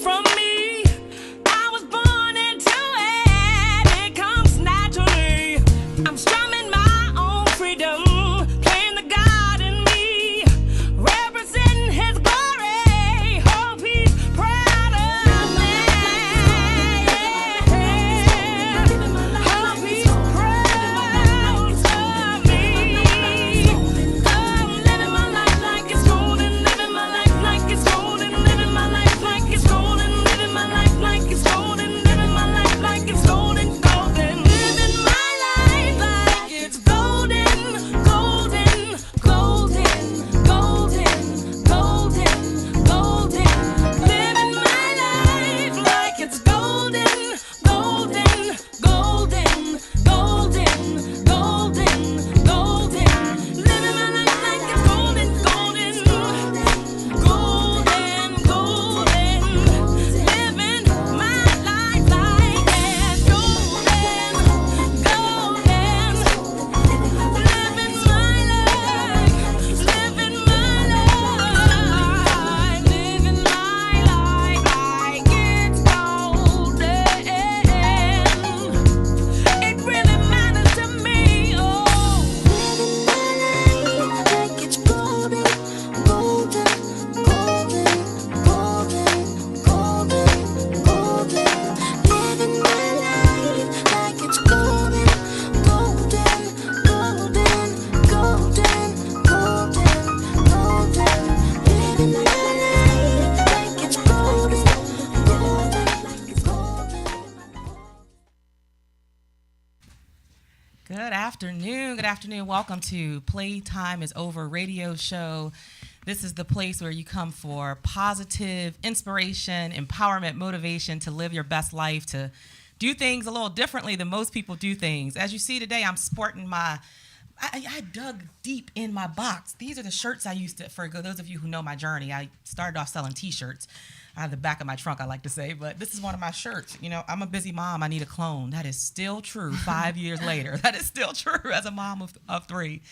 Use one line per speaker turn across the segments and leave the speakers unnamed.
from me. I was born into it. It comes naturally. I'm strumming my own freedom, playing the God in me, representing His glory. Hope He's proud of me. Hope He's proud of me. I'm living my life like it's golden, living my life like it's golden, living my life like it's golden, living my life like it's golden, living my life like it's golden, golden, living my life like it's golden, golden, golden, golden, golden, golden, living my life like it's golden, golden, golden, golden, golden, golden, living my life like it's golden, golden, golden, golden, living my life like it's golden, golden, living my life, living my life, living my life like it's golden. It really matters to me, oh. Living my life like it's golden, golden, golden, golden, golden, golden. Living my life like it's golden, golden, golden, golden, golden, golden. Living my life like it's golden, golden, like it's golden.
Good afternoon. Good afternoon. Welcome to Playtime is Over radio show. This is the place where you come for positive inspiration, empowerment, motivation to live your best life, to do things a little differently than most people do things. As you see today, I'm sporting I dug deep in my box. These are the shirts I used to, for those of you who know my journey, I started off selling T-shirts. I have the back of my trunk, I like to say, but this is one of my shirts. You know, I'm a busy mom. I need a clone. That is still true 5 years later. That is still true as a mom of three.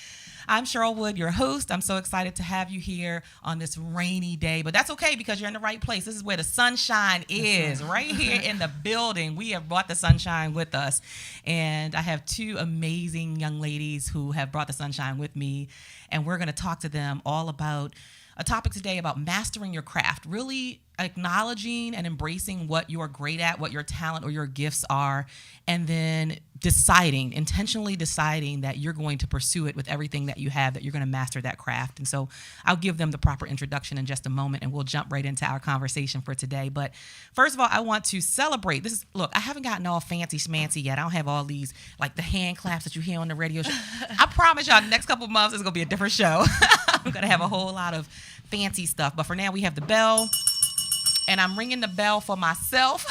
I'm Cheryl Wood, your host. I'm so excited to have you here on this rainy day, but that's okay because you're in the right place. This is where the sunshine is, right here in the building. We have brought the sunshine with us, and I have two amazing young ladies who have brought the sunshine with me, and we're going to talk to them all about a topic today about mastering your craft, really acknowledging and embracing what you're great at, what your talent or your gifts are, and then intentionally deciding that you're going to pursue it with everything that you have, that you're going to master that craft. And so I'll give them the proper introduction in just a moment, and we'll jump right into our conversation for today. But first of all, I want to celebrate. Look, I haven't gotten all fancy schmancy yet. I don't have all these, like the hand claps that you hear on the radio show. I promise y'all, the next couple of months is going to be a different show. I'm going to have a whole lot of fancy stuff. But for now, we have the bell. And I'm ringing the bell for myself.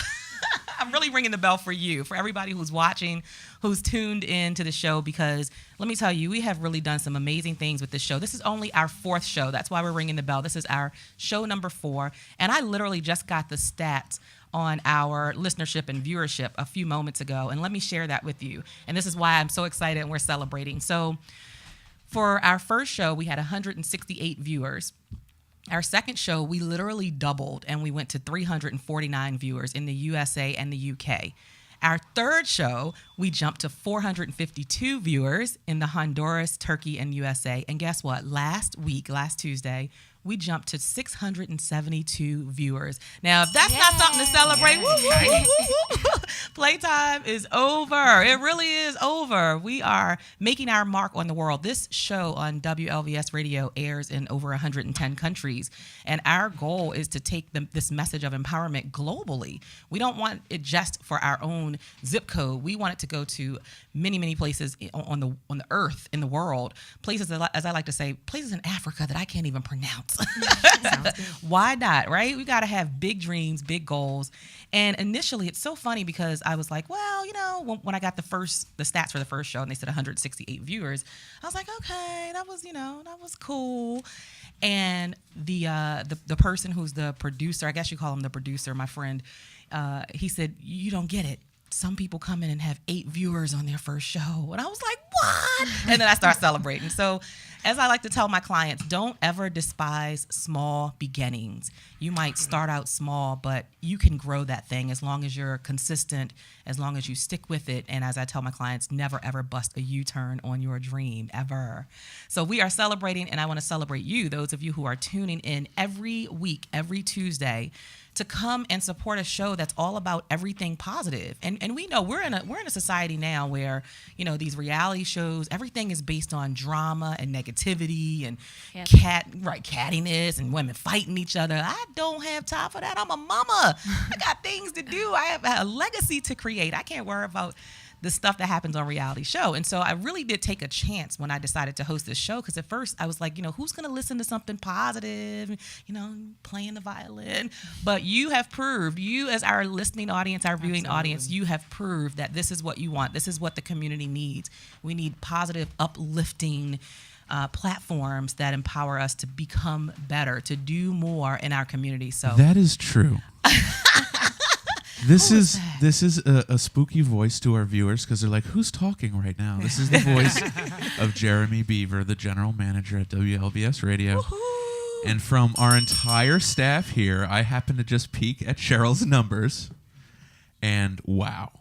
I'm really ringing the bell for you, for everybody who's watching, who's tuned in to the show, because let me tell you, we have really done some amazing things with this show. This is only our fourth show. That's why we're ringing the bell. This is our show number 4. And I literally just got the stats on our listenership and viewership a few moments ago. And let me share that with you. And this is why I'm so excited and we're celebrating. So for our first show, we had 168 viewers. Our second show, we literally doubled, and we went to 349 viewers in the USA and the UK. Our third show, we jumped to 452 viewers in the Honduras, Turkey, and USA. And guess what? Last Tuesday, we jumped to 672 viewers. Now, if that's not something to celebrate, woo, woo, woo, woo, woo. Playtime is over. It really is over. We are making our mark on the world. This show on WLVS Radio airs in over 110 countries, and our goal is to take this message of empowerment globally. We don't want it just for our own zip code. We want it to go to many, many places on the earth, in the world. Places, as I like to say, places in Africa that I can't even pronounce. Why not, right? We got to have big dreams, big goals. And initially, it's so funny because I was like, well, you know, when I got the stats for the first show and they said 168 viewers, I was like, okay, that was cool. And the person who's the producer, I guess you call him the producer, my friend, he said, you don't get it. Some people come in and have 8 viewers on their first show. And I was like, what? And then I start celebrating. So As I like to tell my clients, don't ever despise small beginnings. You might start out small, but you can grow that thing as long as you're consistent, as long as you stick with it. And as I tell my clients, never ever bust a U-turn on your dream, ever. So we are celebrating, and I want to celebrate you, those of you who are tuning in every week, every Tuesday, to come and support a show that's all about everything positive. And we know we're in a society now where, you know, these reality shows, everything is based on drama and negativity and cattiness and women fighting each other. I don't have time for that. I'm a mama. I got things to do. I have a legacy to create. I can't worry about the stuff that happens on reality show. And so I really did take a chance when I decided to host this show, because at first I was like, you know, who's going to listen to something positive, you know, playing the violin? But you have proved, you as our listening audience, our viewing audience, you have proved that this is what you want. This is what the community needs. We need positive, uplifting platforms that empower us to become better, to do more in our community. So
that is true. This is a spooky voice to our viewers, because they're like, who's talking right now? This is the voice of Jeremy Beaver, the general manager at WLBS Radio.
Woohoo!
And from our entire staff here, I happen to just peek at Cheryl's numbers, and wow.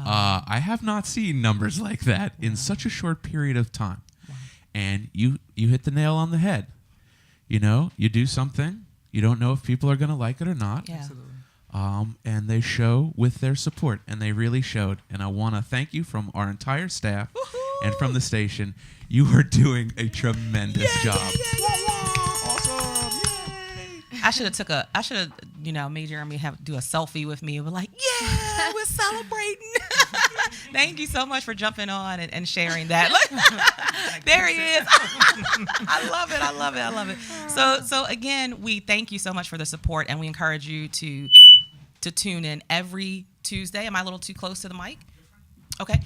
I have not seen numbers like that in such a short period of time. Wow. And you hit the nail on the head. You know, you do something, you don't know if people are going to like it or not.
Yeah.
Absolutely.
And they show with their support, and they really showed. And I want to thank you from our entire staff and from the station. You are doing a tremendous job.
Awesome. Yay. I should have, made Jeremy do a selfie with me and be like, yeah, we're celebrating. Thank you so much for jumping on and sharing that. Look, there he is. I love it. So again, we thank you so much for the support, and we encourage you to tune in every Tuesday. Am I a little too close to the mic? Okay.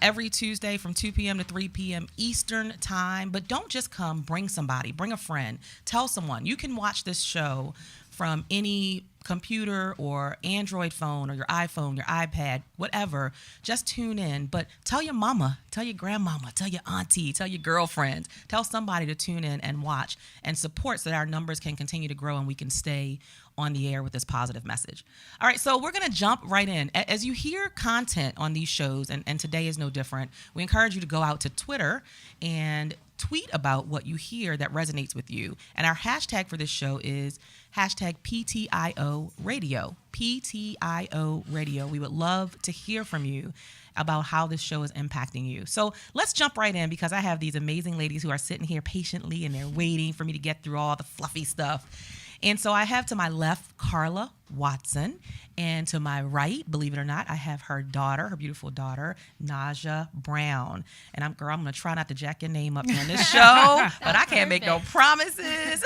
Every Tuesday from 2 p.m. to 3 p.m. Eastern time. But don't just come. Bring somebody. Bring a friend. Tell someone. You can watch this show from any computer or Android phone or your iPhone, your iPad, whatever. Just tune in. But tell your mama, tell your grandmama, tell your auntie, tell your girlfriends. Tell somebody to tune in and watch and support so that our numbers can continue to grow and we can stay on the air with this positive message. All right, so we're going to jump right in. As you hear content on these shows, and today is no different, we encourage you to go out to Twitter and tweet about what you hear that resonates with you. And our hashtag for this show is hashtag PTIO Radio. PTIO Radio. We would love to hear from you about how this show is impacting you. So let's jump right in, because I have these amazing ladies who are sitting here patiently and they're waiting for me to get through all the fluffy stuff. And so I have to my left Carla Watson, and to my right, believe it or not, I have her daughter, her beautiful daughter, Naja Brown. And I'm going to try not to jack your name up on this show, but I can't make no promises.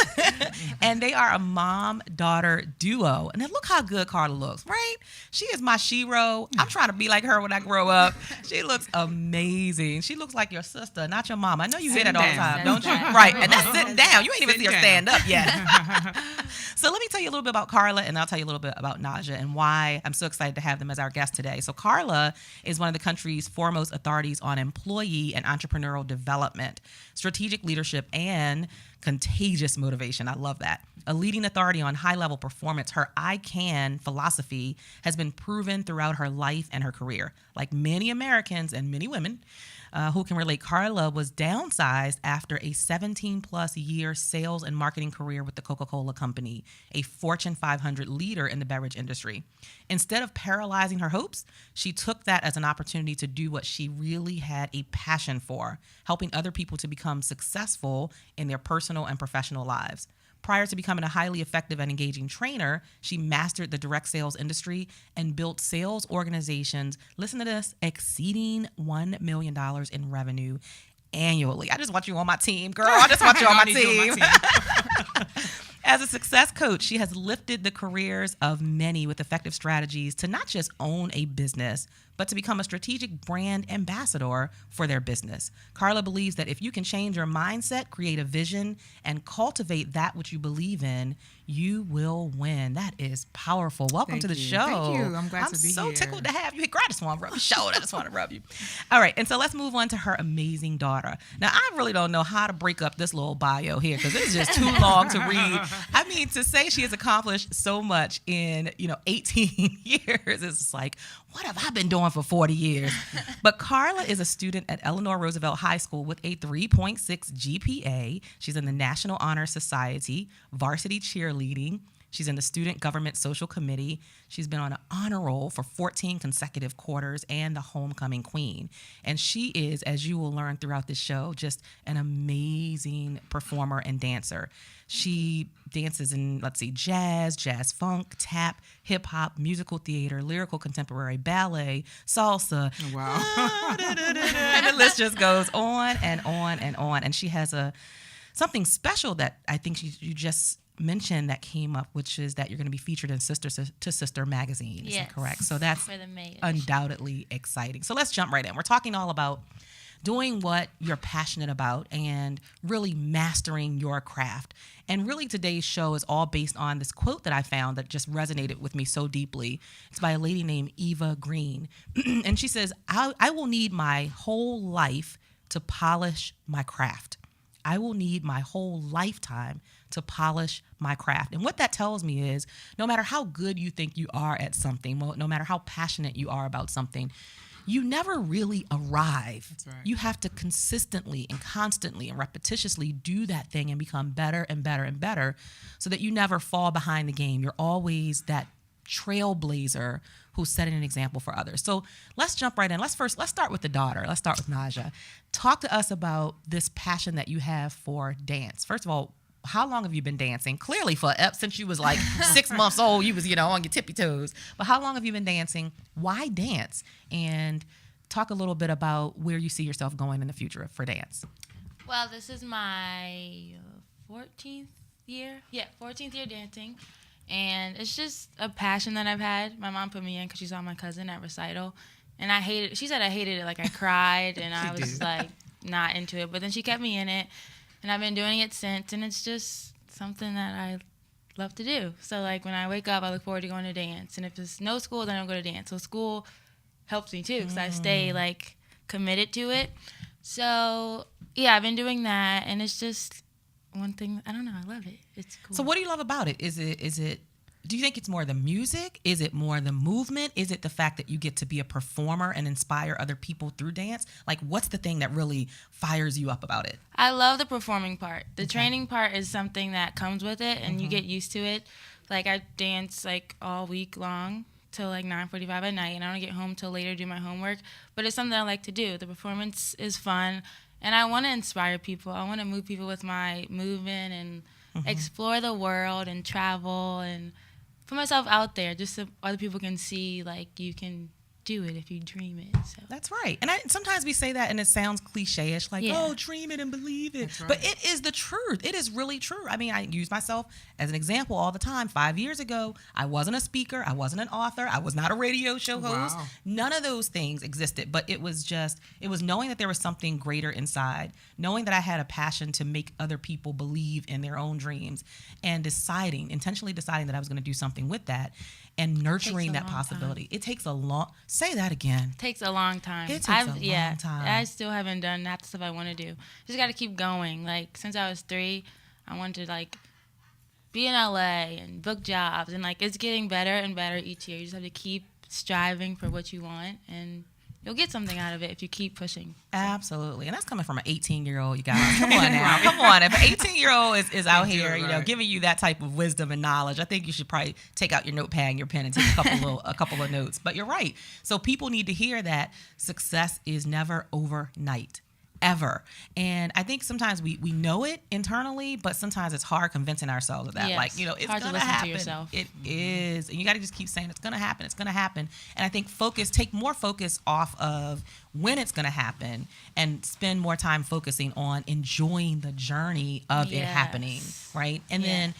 And they are a mom-daughter duo. And then look how good Carla looks, right? She is my shero. I'm trying to be like her when I grow up. She looks amazing. She looks like your sister, not your mom. I know you hear that all the time, don't you? Right, and that's sitting down. You ain't even see her stand up yet. So let me tell you a little bit about Carla, and I'll tell you a little bit about Naja and why I'm so excited to have them as our guest today. So Carla is one of the country's foremost authorities on employee and entrepreneurial development, strategic leadership, and contagious motivation. I love that. A leading authority on high-level performance, her I Can philosophy has been proven throughout her life and her career. Like many Americans and many women who can relate, Carla was downsized after a 17-plus year sales and marketing career with the Coca-Cola Company, a Fortune 500 leader in the beverage industry. Instead of paralyzing her hopes, she took that as an opportunity to do what she really had a passion for, helping other people to become successful in their personal and professional lives. Prior to becoming a highly effective and engaging trainer, she mastered the direct sales industry and built sales organizations, listen to this, exceeding $1 million in revenue annually. I just want you on my team, girl. I just want you on my team. As a success coach, she has lifted the careers of many with effective strategies to not just own a business, but to become a strategic brand ambassador for their business. Carla believes that if you can change your mindset, create a vision, and cultivate that which you believe in, you will win. That is powerful. Welcome to the show.
Thank you. I'm glad to be
so
here.
tickled to have you. Girl, I just want to rub your shoulder. I just want to rub you. All right. And so let's move on to her amazing daughter. Now, I really don't know how to break up this little bio here because it's just too long to read. I mean, to say she has accomplished so much in, 18 years, it's like, what have I been doing for 40 years? But Carla is a student at Eleanor Roosevelt High School with a 3.6 GPA. She's in the National Honor Society, varsity cheerleading. She's in the Student Government Social Committee. She's been on an honor roll for 14 consecutive quarters and the homecoming queen. And she is, as you will learn throughout this show, just an amazing performer and dancer. She dances in, jazz funk, tap, hip hop, musical theater, lyrical contemporary, ballet, salsa.
Wow.
And the list just goes on and on and on. And she has something special that I think you just mentioned that came up, which is that you're going to be featured in Sister to Sister magazine. Is that correct? So that's
for the May
undoubtedly exciting. So let's jump right in. We're talking all about doing what you're passionate about and really mastering your craft. And really today's show is all based on this quote that I found that just resonated with me so deeply. It's by a lady named Eva Green. And she says, I will need my whole life to polish my craft. I will need my whole lifetime to polish my craft. And what that tells me is no matter how good you think you are at something, no matter how passionate you are about something, you never really arrive.
That's right.
You have to consistently and constantly and repetitiously do that thing and become better and better and better so that you never fall behind the game. You're always that trailblazer who's setting an example for others. So let's jump right in. Let's start with the daughter. Let's start with Naja. Talk to us about this passion that you have for dance. First of all, how long have you been dancing? Clearly since you was like 6 months old, you was, on your tippy toes. But how long have you been dancing? Why dance? And talk a little bit about where you see yourself going in the future for dance.
Well, this is my 14th year. Yeah, 14th year dancing. And it's just a passion that I've had. My mom put me in because she saw my cousin at recital. And I hated it. She said I hated it. Like, I cried, and I was, like, not into it. But then she kept me in it, and I've been doing it since. And it's just something that I love to do. So, like, when I wake up, I look forward to going to dance. And if there's no school, then I'll go to dance. So school helps me, too, because I stay, like, committed to it. So, yeah, I've been doing that, and it's just one thing. I don't know. I love it. It's cool.
So what do you love about it? Is it do you think it's more the music? Is it more the movement? Is it the fact that you get to be a performer and inspire other people through dance? Like, what's the thing that really fires you up about it?
I love the performing part. The training part is something that comes with it, and you get used to it. Like, I dance, like, all week long till, like, 9:45 at night, and I don't get home till later to do my homework. But it's something I like to do. The performance is fun, and I want to inspire people. I want to move people with my movement and explore the world and travel and put myself out there just so other people can see, like, you can do it if you dream it. So
That's right. And sometimes we say that and it sounds cliche-ish, like,
Yeah.
oh, dream it and believe it.
That's right.
But it is the truth. It is really true. I mean, I use myself as an example all the time. 5 years ago, I wasn't a speaker. I wasn't an author. I was not a radio show host.
Wow.
None of those things existed. But it was knowing that there was something greater inside, knowing that I had a passion to make other people believe in their own dreams, and intentionally deciding that I was going to do something with that and nurturing
a
that
long
possibility. It takes a long, say that again.
takes a long time.
It takes a long time.
I still haven't done half the stuff I want to do. Just got to keep going. Like, since I was 3, I wanted to, like, be in LA and book jobs. And, like, it's getting better and better each year. You just have to keep striving for what you want, and you'll get something out of it if you keep pushing.
Absolutely. And that's coming from an 18-year-old, you guys. Come on now. Come on. If an 18-year-old is out here,
right.
giving you that type of wisdom and knowledge, I think you should probably take out your notepad and your pen and take a couple of notes. But you're right. So people need to hear that success is never overnight. Ever. And I think sometimes we know it internally, but sometimes it's hard convincing ourselves of that.
Yes.
Like, it's
Hard to
gonna
listen to
happen.
yourself.
It is. And you got to just keep saying it's going to happen. It's going to happen. And I think take more focus off of when it's going to happen and spend more time focusing on enjoying the journey of it happening. Right. And then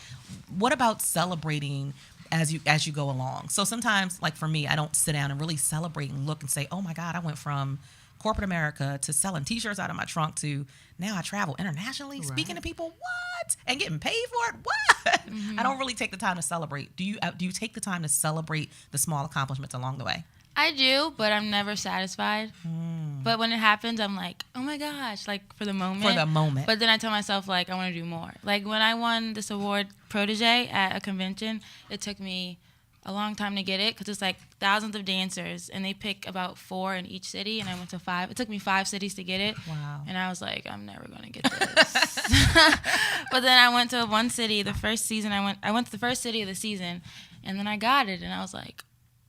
what about celebrating as you go along. So sometimes, like for me, I don't sit down and really celebrate and look and say, oh my God, I went from corporate America to selling T-shirts out of my trunk to now I travel internationally, speaking to people, what? And getting paid for it, what? I don't really take the time to celebrate. Do you take the time to celebrate the small accomplishments along the way?
I do, but I'm never satisfied. But when it happens, I'm like, oh my gosh, like for the moment.
For the moment.
But then I tell myself, like, I want to do more. Like when I won this award, Protege, at a convention, it took me a long time to get it because it's like thousands of dancers and they pick about 4 in each city, and I went to 5. It took me 5 cities to get it.
Wow.
And I was like, I'm never going to get this. But then I went to one city the first season. I went to the first city of the season, and then I got it, and I was like,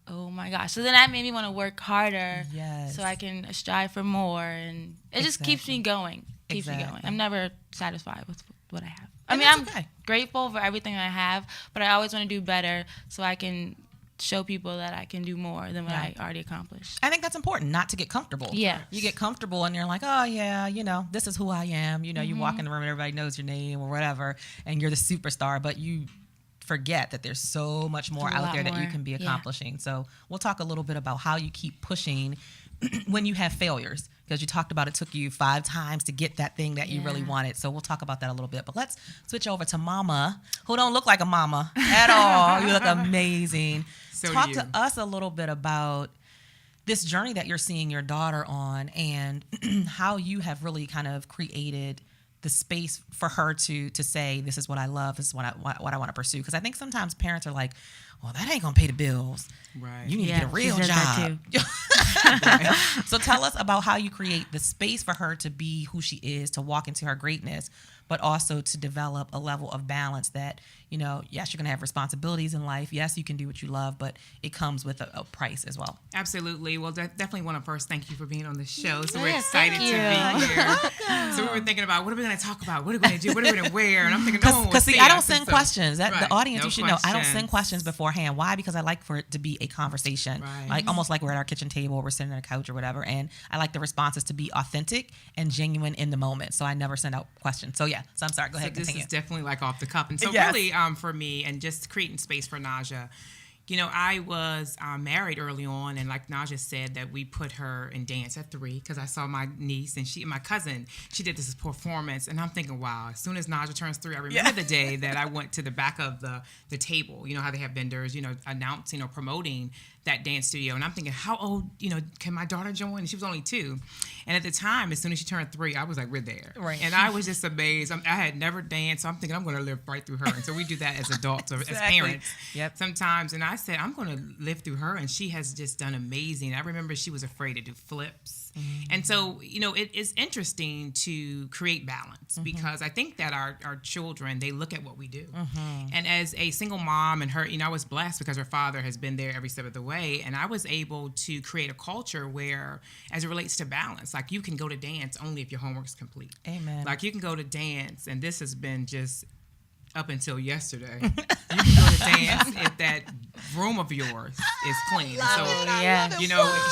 oh my gosh. So then that made me want to work harder so I can strive for more, and it just keeps me going. Keeps me going. I'm never satisfied with what I have. I mean, I'm grateful for everything I have, but I always want to do better so I can show people that I can do more than what I already accomplished.
I think that's important, not to get comfortable.
Yeah.
You get comfortable and you're like, oh, yeah, this is who I am. You walk in the room and everybody knows your name or whatever, and you're the superstar, but you forget that there's so much more out there that you can be accomplishing. So we'll talk a little bit about how you keep pushing when you have failures, because you talked about it took you 5 times to get that thing that you really wanted. So we'll talk about that a little bit. But let's switch over to Mama, who don't look like a mama at all. You look amazing. Talk to us a little bit about this journey that you're seeing your daughter on and how you have really kind of created the space for her to say, this is what I love, this is what I want to pursue. Because I think sometimes parents are like, well, that ain't going to pay the bills.
Right.
You need to get a real job. So tell us about how you create the space for her to be who she is, to walk into her greatness, but also to develop a level of balance that, yes, you're going to have responsibilities in life. Yes, you can do what you love, but it comes with a price as well.
Absolutely. Well, definitely want to first thank you for being on the show. So we're excited to be here. So we were thinking about, what are we going to talk about? What are we going to do? What are we going to wear? And I'm thinking,
because see, I don't send questions. The audience, you should know, I don't
questions.
send questions beforehand. Why? Because I like for it to be a conversation, like almost like we're at our kitchen table, or we're sitting on a couch or whatever. And I like the responses to be authentic and genuine in the moment. So I never send out questions. So yeah, so I'm sorry. Go ahead.
This
continue.
is definitely like off the cuff. And so really, for me, and just creating space for Naja, I was married early on, and like Naja said, that we put her in dance at 3 because I saw my niece and my cousin, she did this performance, and I'm thinking, wow, as soon as Naja turns 3, I remember the day that I went to the back of the table, how they have vendors, announcing or promoting that dance studio, and I'm thinking, how old, can my daughter join? And she was only 2, and at the time, as soon as she turned 3, I was like, we're there, and I was just amazed. I had never danced, so I'm thinking I'm going to live right through her, and so we do that as adults or as parents sometimes, and I said, I'm going to live through her, and she has just done amazing. I remember she was afraid to do flips, and so it is interesting to create balance because I think that our children, they look at what we do, and as a single mom, and her, I was blessed because her father has been there every step of the way. And I was able to create a culture where, as it relates to balance, like you can go to dance only if your homework's complete.
Amen.
Like you can go to dance, and this has been just up until yesterday. You can go to dance if that room of yours is clean.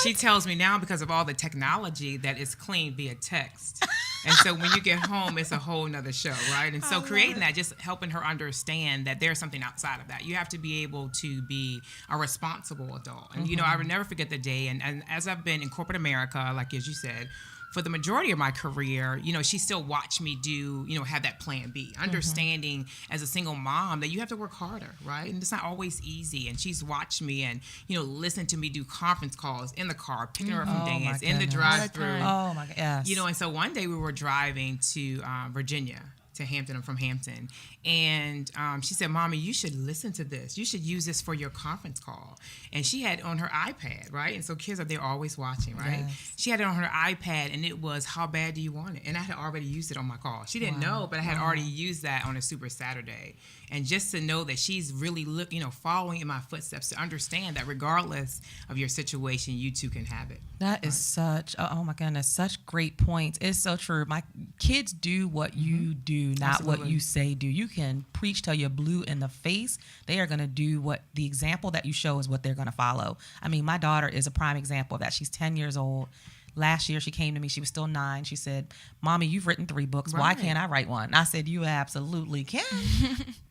She tells me now, because of all the technology, that it's clean via text. And so when you get home, it's a whole nother show, right? And so creating that, just helping her understand that there's something outside of that. You have to be able to be a responsible adult. And, I would never forget the day. And as I've been in corporate America, like as you said, for the majority of my career, she still watched me do, have that plan B, understanding as a single mom that you have to work harder, right? And it's not always easy. And she's watched me and, listened to me do conference calls in the car, picking her up from dance, in the drive-thru.
Oh, my God, yes.
And so one day we were driving to Virginia, to Hampton. I'm from Hampton. And she said, Mommy, you should listen to this. You should use this for your conference call. And she had on her iPad, right? And so kids are there always watching, right? Yes. She had it on her iPad, and it was, how bad do you want it? And I had already used it on my call. She didn't know, but I had already used that on a Super Saturday. And just to know that she's really, following in my footsteps, to understand that regardless of your situation, you too can have it.
That is such, oh my goodness, such great points. It's so true. My kids do what you do, not what you say do. You can preach till you're blue in the face. They are going to do what the example that you show is what they're going to follow. I mean, my daughter is a prime example of that. She's 10 years old. last year she came to me. She was still 9. She said, "Mommy, you've written 3 books. Why can't I write one?" And I said, "You absolutely can."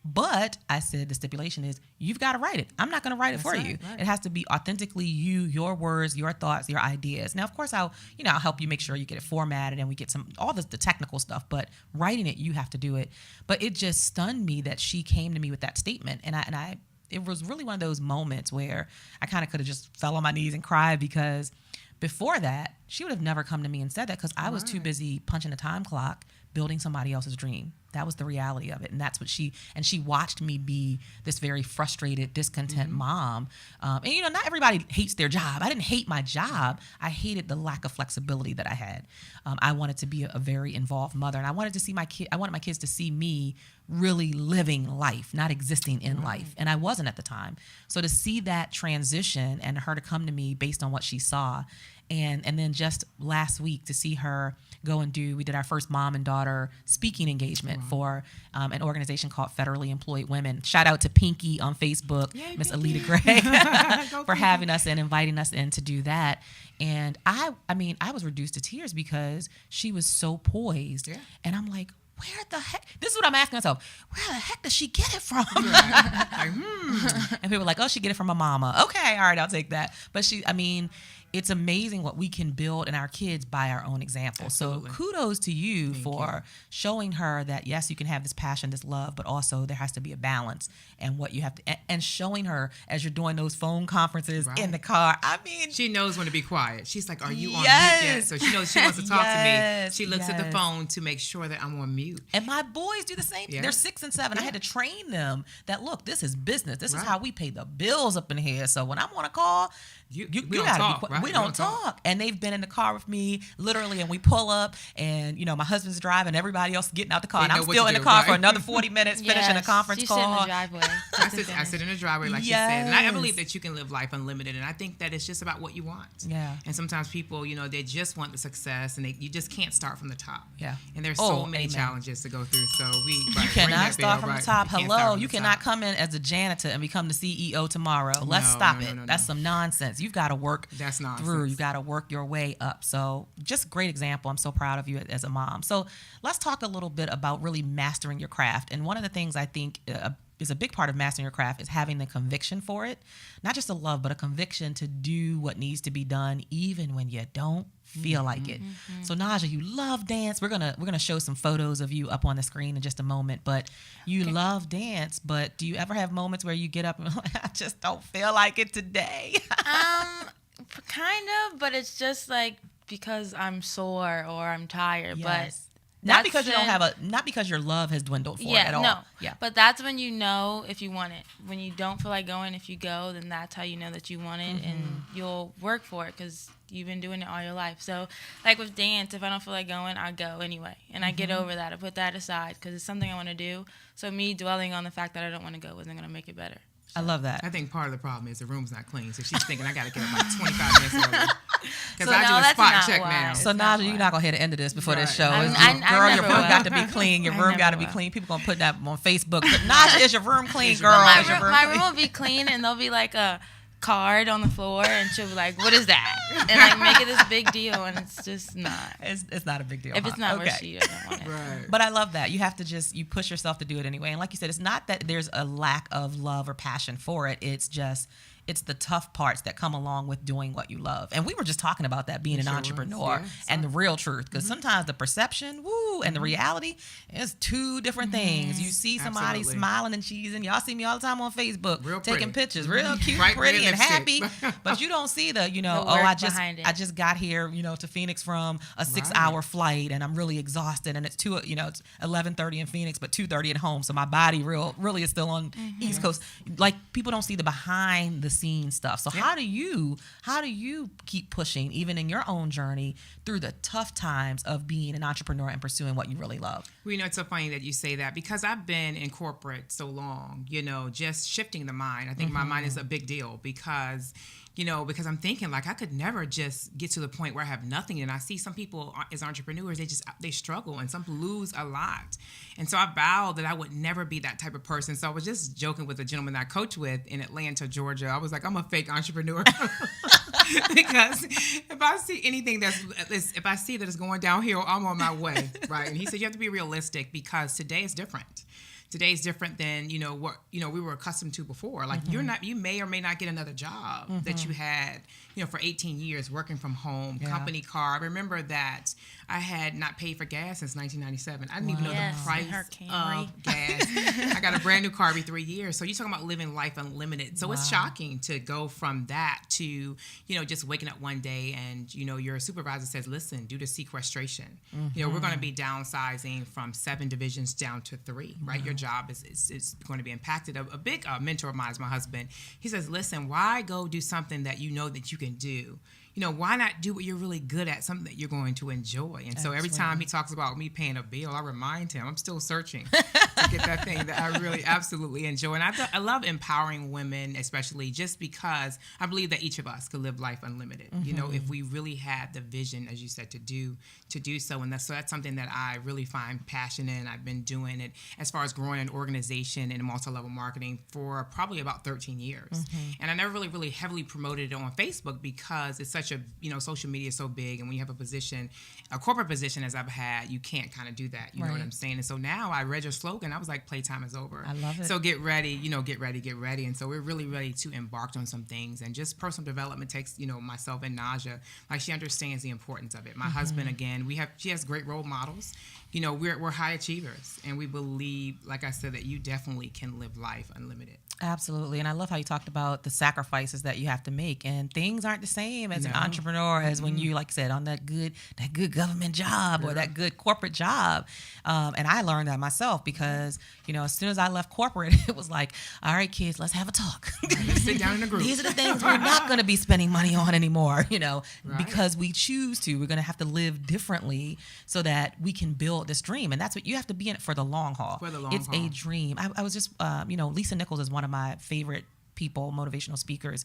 But I said the stipulation is you've got to write it. I'm not going to write it for you. Right. It has to be authentically you, your words, your thoughts, your ideas. Now, of course, I'll help you make sure you get it formatted and we get all the technical stuff. But writing it, you have to do it. But it just stunned me that she came to me with that statement, and I it was really one of those moments where I kind of could have just fell on my knees and cried, because before that, she would have never come to me and said that, because I was too busy punching a time clock, building somebody else's dream. That was the reality of it. And that's what she watched me be this very frustrated, discontent mom. And, not everybody hates their job. I didn't hate my job. I hated the lack of flexibility that I had. I wanted to be a very involved mother. And I wanted to see I wanted my kids to see me really living life, not existing in life. And I wasn't at the time. So to see that transition and her to come to me based on what she saw, and then just last week to see her go and we did our first mom and daughter speaking engagement for an organization called Federally Employed Women. Shout out to Pinky on Facebook, Miss Alita Gregg, for having us and inviting us in to do that. And I was reduced to tears because she was so poised. Yeah. And I'm like, where the heck? This is what I'm asking myself. Where the heck does she get it from? And people were like, oh, she get it from a mama. Okay, all right, I'll take that. But it's amazing what we can build in our kids by our own example. Absolutely. So kudos to you for showing her that, yes, you can have this passion, this love, but also there has to be a balance and what you have to, and showing her as you're doing those phone conferences in the car. She knows when to be quiet. She's like, are you on mute yet? So she knows she wants to talk to me. She looks at the phone to make sure that I'm on mute. And my boys do the same thing. They're 6 and 7. I had to train them that, look, this is business. This is how we pay the bills up in here. So when I'm on a call, we don't talk. Right? We don't talk. And they've been in the car with me, literally, and we pull up, and, my husband's driving, everybody else getting out the car, and I'm still in the car for another 40 minutes finishing a conference call. Sit in the driveway. I sit in the driveway, like she said. And I believe that you can live life unlimited, and I think that it's just about what you want. Yeah. And sometimes people, they just want the success, and you just can't start from the top. Yeah. And there's so many challenges to go through, so you cannot start from the top. Hello. You cannot come in as a janitor and become the CEO tomorrow. Let's stop it. That's some nonsense. You've got to work through. You got to work your way up. So just great example. I'm so proud of you as a mom. So let's talk a little bit about really mastering your craft. And one of the things I think is a big part of mastering your craft is having the conviction for it. Not just a love, but a conviction to do what needs to be done, even when you don't feel like it. Mm-hmm. So Naja, you love dance. We're gonna show some photos of you up on the screen in just a moment. But you love dance. But do you ever have moments where you get up and I just don't feel like it today?
Kind of, but it's just like because I'm sore or I'm tired.
Yes. But not because you don't have not because your love has dwindled for it at all.
Yeah. But that's when you know if you want it. When you don't feel like going, if you go, then that's how you know that you want it, and you'll work for it because you've been doing it all your life. So, like with dance, if I don't feel like going, I go anyway, and I get over that. I put that aside because it's something I want to do. So me dwelling on the fact that I don't want to go isn't going to make it better.
I love that.
I think part of the problem is the room's not clean, so she's thinking I got to get up like 25 minutes early. Because I do a spot check now.
So Naja, you're not gonna hear the end of this before this show. Girl, your room got to be clean. Your room got to be clean. People gonna put that on Facebook. Naja, is your room clean, girl?
My room will be clean, and there'll be like a card on the floor, and she'll be like, "What is that?" And like make it this big deal, and it's just not.
It's not a big deal.
If it's not where she doesn't want it.
Right. But I love that. You have to you push yourself to do it anyway. And like you said, it's not that there's a lack of love or passion for it. It's just it's the tough parts that come along with doing what you love. And we were just talking about that, being an entrepreneur and the real truth. Because sometimes the perception, and the reality is two different things. You see somebody smiling and cheesing. Y'all see me all the time on Facebook taking pictures, real cute, pretty, and happy. But you don't see the, I just got here, to Phoenix from a 6-hour flight, and I'm really exhausted. And it's it's 11:30 in Phoenix, but 2:30 at home. So my body really is still on East Coast. Like, people don't see the behind the scenes stuff. So how do you keep pushing, even in your own journey, through the tough times of being an entrepreneur and pursuing what you really love?
Well, it's so funny that you say that, because I've been in corporate so long, just shifting the mind. I think my mind is a big deal, because because I'm thinking like I could never just get to the point where I have nothing. And I see some people as entrepreneurs, they struggle and some lose a lot. And so I vowed that I would never be that type of person. So I was just joking with a gentleman that I coach with in Atlanta, Georgia. I was like, I'm a fake entrepreneur. Because if I see anything if I see that it's going downhill, I'm on my way, right? And he said, you have to be realistic because today is different. Today's different than what we were accustomed to before. Like you may or may not get another job that you had for 18 years working from home, company car. I remember that I had not paid for gas since 1997. I didn't even know the price of gas. I got a brand new car every 3 years. So you're talking about living life unlimited. So it's shocking to go from that to just waking up one day and your supervisor says, listen, due to sequestration, we're going to be downsizing from 7 divisions down to 3. Right, your job is going to be impacted. A big mentor of mine is my husband. He says, listen, why go do something that you know that you can do? Why not do what you're really good at, something that you're going to enjoy? And so every time he talks about me paying a bill, I remind him I'm still searching to get that thing that I really absolutely enjoy. And I love empowering women, especially just because I believe that each of us could live life unlimited. If we really had the vision, as you said, to do so. And that's something that I really find passionate in. I've been doing it as far as growing an organization in multi-level marketing for probably about 13 years. And I never really heavily promoted it on Facebook because it's such a, social media is so big. And when you have a corporate position as I've had, you can't kind of do that. You know what I'm saying? And so now I read your slogan. I was like, playtime is over.
I love it.
So get ready, get ready. And so we're really ready to embark on some things. And just personal development takes, myself and Naja, like she understands the importance of it. My husband, again, she has great role models. We're high achievers. And we believe, like I said, that you definitely can live life unlimited.
Absolutely. And I love how you talked about the sacrifices that you have to make. And things aren't the same as an entrepreneur as when you, like I said, on that good government job or that good corporate job. And I learned that myself because, as soon as I left corporate, it was like, all right, kids, let's have a talk.
Let's sit down in a group.
These are the things we're not going to be spending money on anymore, because we choose to. We're going to have to live differently so that we can build this dream. And that's what you have to be in it for the long haul. It's a dream. I was just, Lisa Nichols is one of my favorite people, motivational speakers.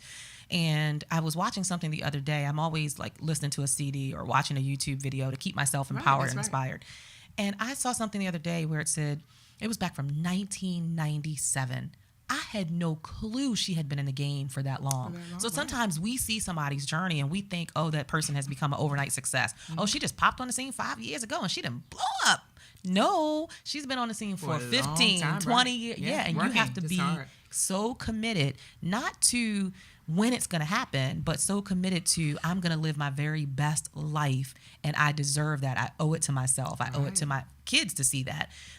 And I was watching something the other day. I'm always like listening to a CD or watching a YouTube video to keep myself empowered and inspired. And I saw something the other day where it said, it was back from 1997. I had no clue she had been in the game for that long. So sometimes we see somebody's journey and we think, oh, that person has become an overnight success. Oh, she just popped on the scene 5 years ago and she didn't blow up. No, she's been on the scene for 15, 20 years. Yeah, and you have to be so committed, not to when it's going to happen, but so committed to, I'm going to live my very best life and I deserve that. I owe it to myself. I owe it to my kids to see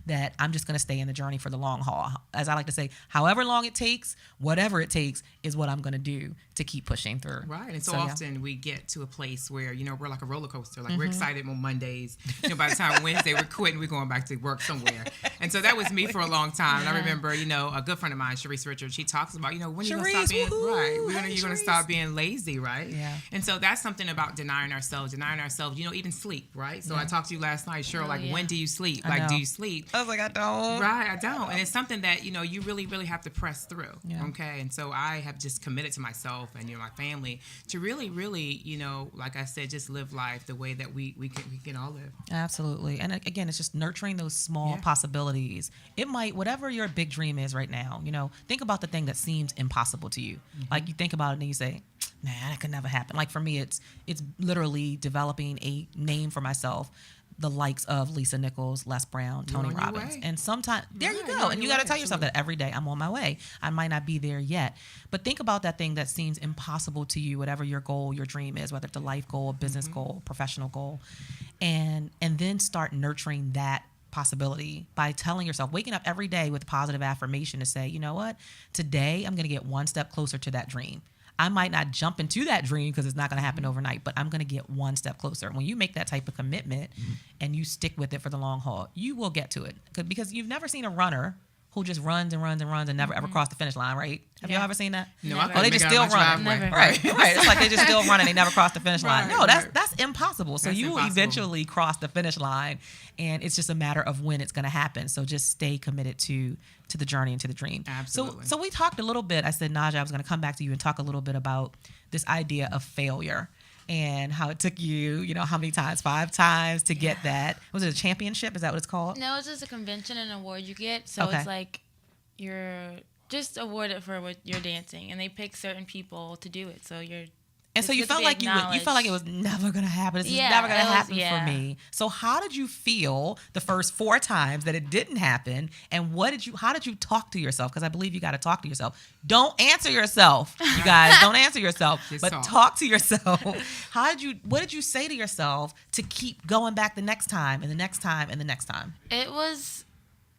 that I'm just going to stay in the journey for the long haul. As I like to say, however long it takes, whatever it takes is what I'm going to do to keep pushing through.
Right. And so often we get to a place where, we're like a roller coaster. Like we're excited on Mondays. By the time Wednesday we're quitting, we're going back to work somewhere. And so that was me for a long time. And I remember, a good friend of mine, Sharice Richards, she talks about, when you're going to stop being, you're going to stop being lazy, right?
Yeah.
And so that's something about denying ourselves, even sleep, right? So I talked to you last night, Cheryl, when do you sleep? Like, do you sleep?
I was like, I don't.
Right, I don't. And it's something that, you really, really have to press through. Yeah. Okay. And so I have just committed to myself and, my family to really, really, like I said, just live life the way that we can all live.
Absolutely. And again, it's just nurturing those small possibilities. It might, whatever your big dream is right now, think about the thing that seems impossible to you. Like you think about it and you say, man, that could never happen. Like for me, it's literally developing a name for myself, the likes of Lisa Nichols, Les Brown, Tony Robbins. And sometimes, there you go. And you got to tell yourself that every day, I'm on my way. I might not be there yet. But think about that thing that seems impossible to you, whatever your goal, your dream is, whether it's a life goal, a business goal, professional goal. And then start nurturing that possibility by telling yourself, waking up every day with positive affirmation to say, you know what, today I'm going to get one step closer to that dream. I might not jump into that dream because it's not going to happen overnight, but I'm going to get one step closer. When you make that type of commitment and you stick with it for the long haul, you will get to it. Because you've never seen a runner who just runs and runs and runs and never ever cross the finish line, right? Have y'all ever seen that?
No,
Never.
I
Oh, they just still running.
Never.
Right. It's like they just still running. They never cross the finish line.
Right,
No,
right.
that's impossible. So
That's
you will
impossible.
eventually cross the finish line, and it's just a matter of when it's going to happen. So just stay committed to the journey and to the dream.
Absolutely.
So we talked a little bit. I said, Naja, I was going to come back to you and talk a little bit about this idea of failure and how it took you, how many times? 5 times to get that. Was it a championship? Is that what it's called?
No, it's just a convention and award you get. So
Okay.
it's like you're just awarded for what you're dancing, and they pick certain people to do it. So you're.
And so
it's
you
supposed
felt
to be
like you felt like it
acknowledged.
was never gonna happen. This is
Yeah,
never gonna
it was-
happen
yeah.
for me. So how did you feel the first 4 times that it didn't happen? And how did you talk to yourself? Because I believe you got to talk to yourself. Don't answer yourself, you guys. Don't answer yourself,
Just
but
talk.
talk to yourself. What did you say to yourself to keep going back the next time and the next time and the next time?
It was,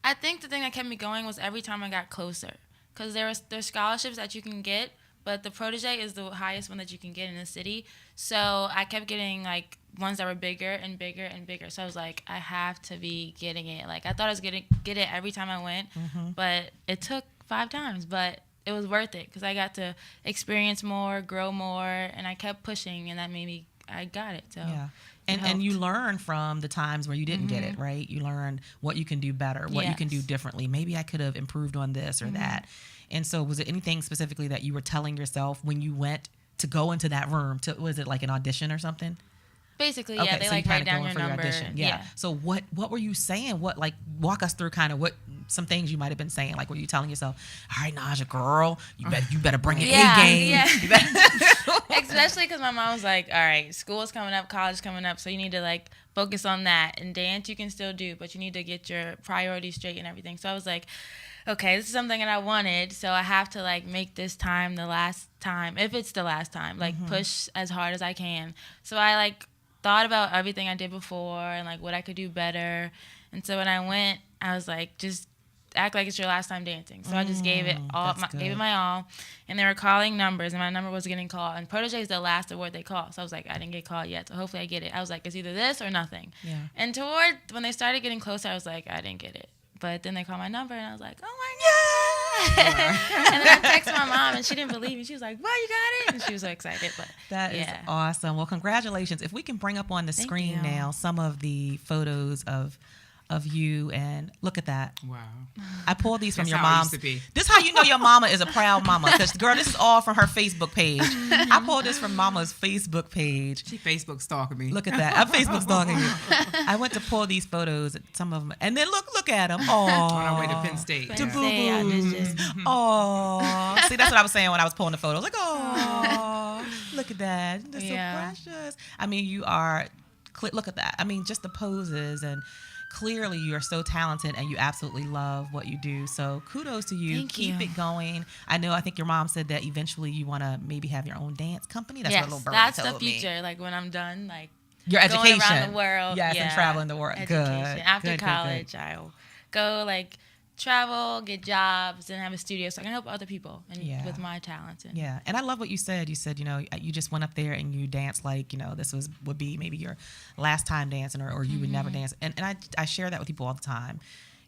I think the thing that kept me going was every time I got closer, because there's scholarships that you can get, but the protege is the highest one that you can get in the city. So I kept getting like ones that were bigger and bigger and bigger. So I was like, I have to be getting it. Like I thought I was gonna get it every time I went, but it took 5 times. But it was worth it because I got to experience more, grow more, and I kept pushing, and that made me. I got it. So
Yeah.
it
And you
helped.
learn from the times where you didn't get it, right? You learn what you can do better, what you can do
Yes.
differently. Maybe I could have improved on this or that. And so was it anything specifically that you were telling yourself when you went to go into that room? Was it like an audition or something?
Basically,
Okay,
yeah, they
so
like
you
write
kinda
down
going
your
for
number.
audition. Yeah. So what were you saying? Walk us through kind of what some things you might have been saying. Like, were you telling yourself, "All right, Naja, girl, you better bring your
Yeah,
A game."
yeah.
You better-
Especially because my mom was like, all right, school's coming up, college coming up, so you need to like focus on that. And dance you can still do, but you need to get your priorities straight and everything. So I was like, okay, this is something that I wanted, so I have to like make this time the last time, if it's the last time, like push as hard as I can. So I like thought about everything I did before and like what I could do better. And so when I went, I was like, just act like it's your last time dancing. So I just gave it all,
that's
gave it
good.
my all. And they were calling numbers, and my number was getting called. And protege is the last award they call. So I was like, I didn't get called yet, so hopefully I get it. I was like, it's either this or nothing.
Yeah.
And when they started getting closer, I was like, I didn't get it. But then they called my number, and I was like, oh my God. And then I texted my mom, and she didn't believe me. She was like, well, you got it. And she was so excited. But
That is
yeah.
awesome. Well, congratulations. If we can bring up on the
Thank
screen
you.
now some of the photos of you, and look at that.
Wow.
I pulled these from
That's
your
how it
mom's.
used to be.
This is how you know your mama is a proud mama. Because, girl, this is all from her Facebook page. I pulled this from mama's Facebook page.
She Facebook stalking me.
Look at that. I'm Facebook stalking you. I went to pull these photos, some of them, and then look at them.
on our
Oh,
way to Penn State.
Penn
to
Yeah.
State
boo-boos.
audition.
Oh, see, that's what I was saying when I was pulling the photos. Like, oh, look at that. They're
Yeah.
so precious. I mean, you are, look at that. I mean, just the poses, and clearly you are so talented and you absolutely love what you do. So kudos to you.
Thank
Keep
you.
it going. I think your mom said that eventually you want to maybe have your own dance company. That's what
Yes,
little birdie
that's the
told me.
future. Like when I'm done, like
Your education.
going around the world.
Yes,
yeah,
and traveling the world.
education.
Good.
After
Good, good, good.
college, I'll go like travel, get jobs, and have a studio so I can help other people and
Yeah.
with my talents. And
Yeah, and I love what you said. You said, you just went up there and you danced like, this would be maybe your last time dancing, or you would never dance. And I share that with people all the time.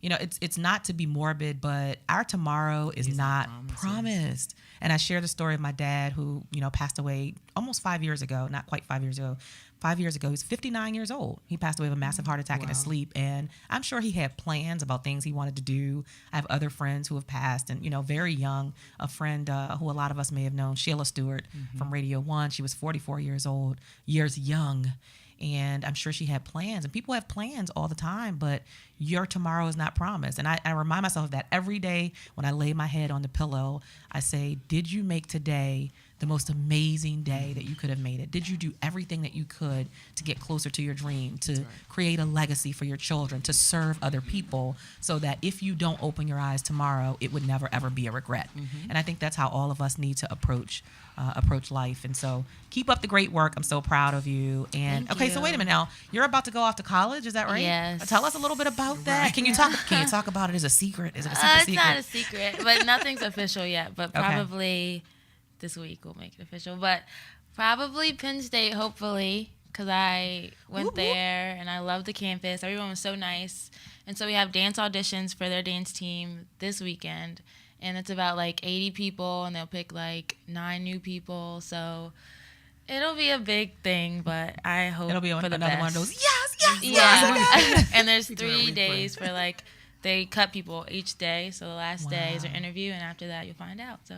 It's not to be morbid, but our tomorrow is not promised. And I share the story of my dad who, passed away almost 5 years ago, not quite 5 years ago. 5 years ago, he's 59 years old. He passed away of a massive heart attack in his sleep. And I'm sure he had plans about things he wanted to do. I have other friends who have passed, and, very young. A friend who a lot of us may have known, Sheila Stewart from Radio 1. She was 44 years old, years young. And I'm sure she had plans. And people have plans all the time, but your tomorrow is not promised. And I remind myself of that every day when I lay my head on the pillow. I say, did you make today the most amazing day that you could have made it? Did you do everything that you could to get closer to your dream, to create a legacy for your children, to serve other people, so that if you don't open your eyes tomorrow, it would never, ever be a regret? And I think that's how all of us need to approach life. And so keep up the great work. I'm so proud of you. And
Thank
okay, so
you.
wait a minute now. You're about to go off to college, is that right?
Yes.
Tell us a little bit about that. Can you talk about it as a secret? Is it a
it's
secret?
not a secret, but nothing's official yet. But
Okay.
probably this week we'll make it official. But probably Penn State, hopefully, because I went
Whoop, whoop.
there and I loved the campus. Everyone was so nice. And so we have dance auditions for their dance team this weekend. And it's about like 80 people, and they'll pick like 9 new people. So it'll be a big thing, but I hope
It'll be
for the
another
best.
one of those, yes,
Yeah. And there's
We do a
3
replay.
days for like, they cut people each day. So the last day is their interview, and after that, you'll find out. So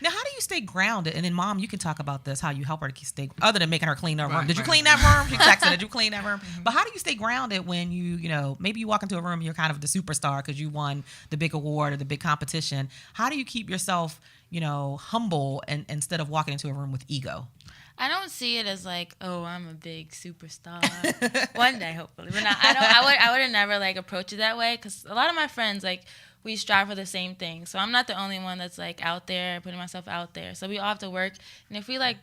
Now, how do you stay grounded? And then, Mom, you can talk about this, how you help her to stay, other than making her clean her room.
Right,
Did you
right,
clean
right.
that room? She texted, did you clean that room? But how do you stay grounded when you know, maybe you walk into a room and you're kind of the superstar because you won the big award or the big competition. How do you keep yourself, you know, humble and instead of walking into a room with ego?
I don't see it as like, oh, I'm a big superstar. One day, hopefully, but not, I would have never like approach it that way, because a lot of my friends, like, we strive for the same thing. So I'm not the only one that's like out there putting myself out there. So we all have to work, and if we like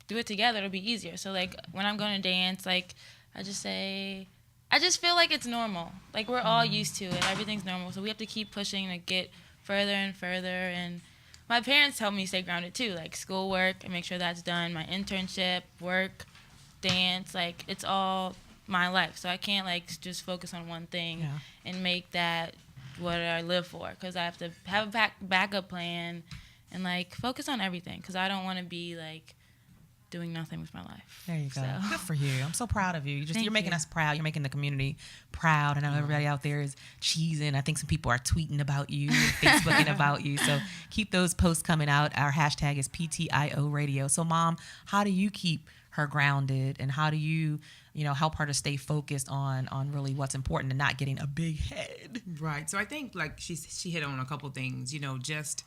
do it together, it'll be easier. So like when I'm going to dance, like I just feel like it's normal. Like we're all used to it. Everything's normal. So we have to keep pushing to get further and further. And my parents help me stay grounded too, like schoolwork and make sure that's done, my internship, work, dance, like it's all my life. So I can't like just focus on one thing and make that what I live for, because I have to have a backup plan and like focus on everything, because I don't want to be like doing nothing with my life.
There you go.
So.
Good for you. I'm so proud of you.
Thank
You're making
you.
us proud. You're making the community proud. And I know everybody out there is cheesing. I think some people are tweeting about you, Facebooking about you. So keep those posts coming out. Our hashtag is PTIO Radio. So, Mom, how do you keep her grounded, and how do you, you know, help her to stay focused on really what's important and not getting a big head?
Right. So I think like she hit on a couple things, you know, just,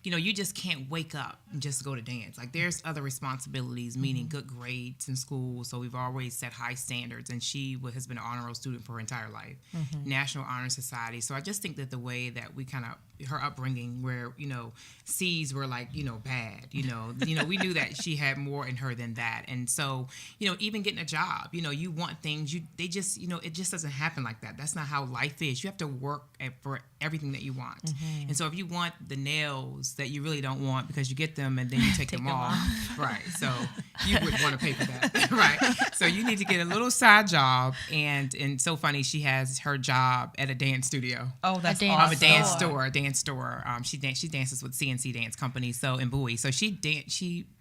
you know, you just can't wake up and just go to dance. Like there's other responsibilities, meaning good grades in school. So we've always set high standards, and she has been an honor roll student for her entire life, National Honor Society. So I just think that the way that we kind of, her upbringing where, you know, C's were like, you know, bad, you know, we knew that she had more in her than that. And so, you know, even getting a job, you know, you want things, they just, you know, it just doesn't happen like that. That's not how life is. You have to work for everything that you want. And so if you want the nails that you really don't want because you get them and then you take them off, right? So you would want to pay for that, right? So you need to get a little side job. And so funny, she has her job at a dance studio.
Oh, that's
dance
awesome.
A dance store. She dances with CNC Dance Company, so in Bowie. So she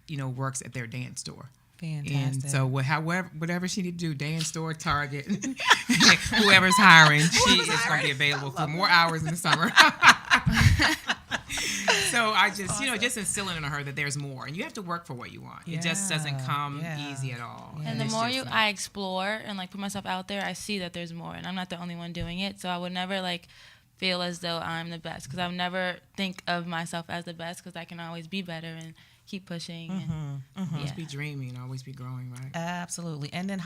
you know, works at their dance store.
Fantastic.
And so whatever she need to do, dance store, Target, whoever's hiring, she is going to be available for more hours in the summer. So I just, you know, just instilling in her that there's more, and you have to work for what you want. It just doesn't come easy at all.
And the
it's
more
just,
I explore and like put myself out there, I see that there's more, and I'm not the only one doing it. So I would never like feel as though I'm the best, because I would never think of myself as the best, because I can always be better and keep pushing. And,
always be dreaming and always be growing, right?
Absolutely. And then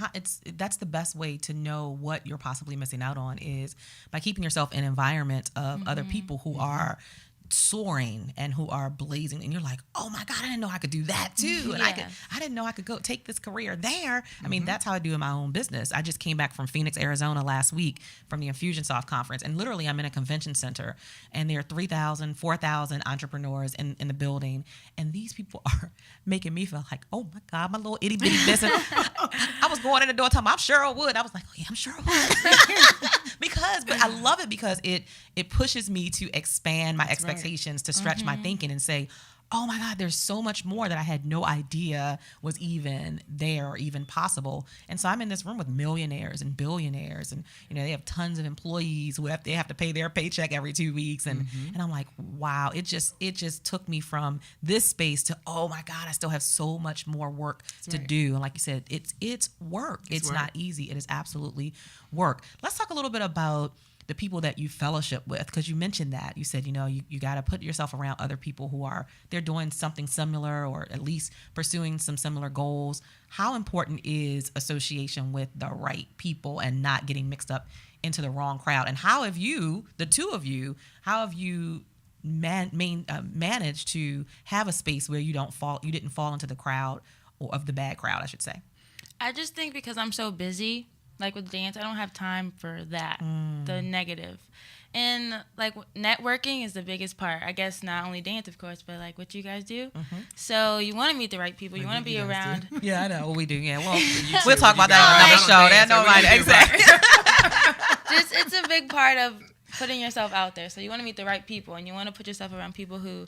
that's the best way to know what you're possibly missing out on, is by keeping yourself in an environment of other people who are soaring and who are blazing, and you're like, oh my God, I didn't know I could do that too. And I didn't know I could go take this career there. I mean, that's how I do in my own business. I just came back from Phoenix, Arizona last week from the Infusionsoft conference, and literally I'm in a convention center, and there are 3,000, 4,000 entrepreneurs in the building, and these people are making me feel like, oh my God, my little itty bitty business. I was going in the door talking, I'm Cheryl Wood. I was like, oh yeah, I'm Cheryl Wood. But I love it because it pushes me to expand my expectations, to stretch my thinking and say, oh my God, there's so much more that I had no idea was even there or even possible. And so I'm in this room with millionaires and billionaires, and you know, they have tons of employees who they have to pay their paycheck every 2 weeks, and I'm like, wow, it just took me from this space to, oh my God, I still have so much more work to do. And like you said, it's work. It's not easy. It is absolutely work. Let's talk a little bit about the people that you fellowship with, because you mentioned that. You said, you know, you got to put yourself around other people who they're doing something similar, or at least pursuing some similar goals. How important is association with the right people and not getting mixed up into the wrong crowd? And how have you, the two of you, managed to have a space where you didn't fall into the crowd, or of the bad crowd, I should say?
I just think because I'm so busy, like with dance, I don't have time for that, the negative. And like networking is the biggest part. I guess not only dance, of course, but like what you guys do. So you want to meet the right people. You want to be around.
Yeah, I know. We do. Yeah. Well, we'll talk about that on another show.
Dance,
Exactly.
just it's a big part of putting yourself out there. So you want to meet the right people, and you want to put yourself around people who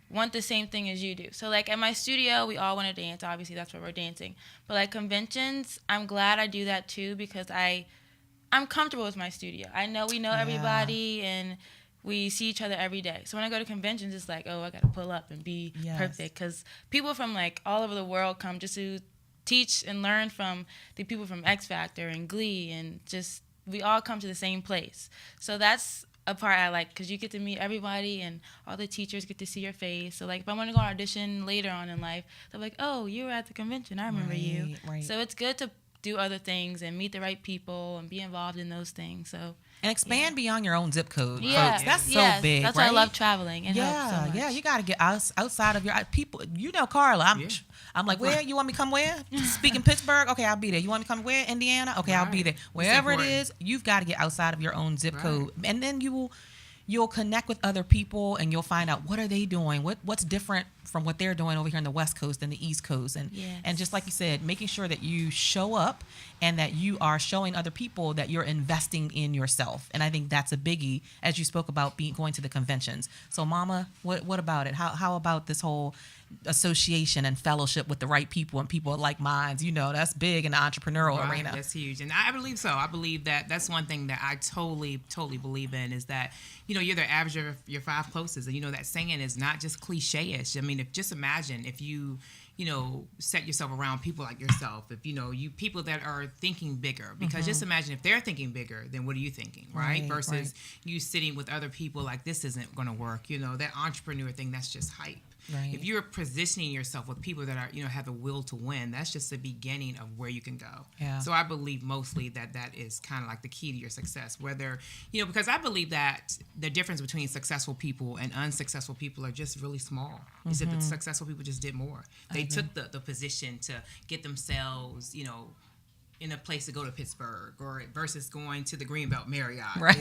want the same thing as you do. So like at my studio, we all want to dance. Obviously, that's where we're dancing. But like conventions, I'm glad I do that too, because I'm comfortable with my studio. I know we know everybody, and we see each other every day. So when I go to conventions, it's like, oh, I got to pull up and be perfect, because people from like all over the world come just to teach and learn from the people from X Factor and Glee, and just we all come to the same place. So that's a part I like, because you get to meet everybody, and all the teachers get to see your face. So like if I want to go audition later on in life, they're like, oh, you were at the convention, I remember you. Right. So it's good to do other things and meet the right people and be involved in those things. So
and expand beyond your own zip code,
yeah.
folks. That's so big,
that's
right?
why I love traveling. It helps so much.
Yeah, you got to get outside of your people. You know, Carla, I'm like, where? You want me to come where? Speaking Pittsburgh? Okay, I'll be there. You want me to come where? Indiana? Okay, I'll be there. Wherever it is, you've got to get outside of your own zip code. And then you'll connect with other people, and you'll find out what are they doing, what's different from what they're doing over here in the West Coast and the East Coast. And just like you said, making sure that you show up and that you are showing other people that you're investing in yourself. And I think that's a biggie, as you spoke about going to the conventions. So Mama, what about it? How about this whole association and fellowship with the right people and people like minds? You know, that's big in the entrepreneurial arena.
That's huge. And I believe so. I believe that's one thing that I totally believe in, is that, you know, you're the average of your five closest. And, you know, that saying is not just cliche-ish. I mean, just imagine if you set yourself around people like yourself, if, you people that are thinking bigger, because just imagine if they're thinking bigger, then what are you thinking, right? Versus you sitting with other people like, this isn't going to work. That entrepreneur thing, that's just hype. Right. If you're positioning yourself with people that are, have the will to win, that's just the beginning of where you can go. Yeah. So I believe mostly that is kind of like the key to your success. Whether, because I believe that the difference between successful people and unsuccessful people are just really small. Is that the successful people just did more. They took the position to get themselves, in a place to go to Pittsburgh, or versus going to the Greenbelt Marriott, or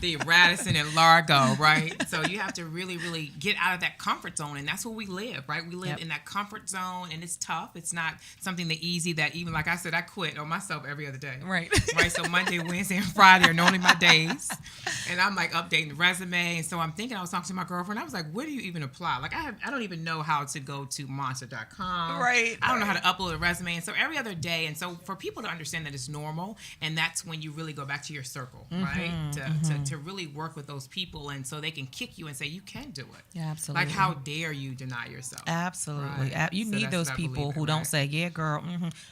the Radisson and Largo, right? So you have to really, really get out of that comfort zone, and that's where we live, right? We live in that comfort zone, and it's tough. It's not something that easy that even, like I said, I quit on myself every other day, right? So Monday, Wednesday, and Friday are normally my days, and I'm like updating the resume, and so I'm thinking, I was talking to my girlfriend, I was like, where do you even apply? Like I don't even know how to go to monster.com, right? I don't know how to upload a resume, and so every other day, and so for people to understand that it's normal, and that's when you really go back to your circle, right? To really work with those people, and so they can kick you and say, you can do it. Yeah, absolutely. Like, how dare you deny yourself?
Absolutely. Right? You need those people who don't say, yeah, girl,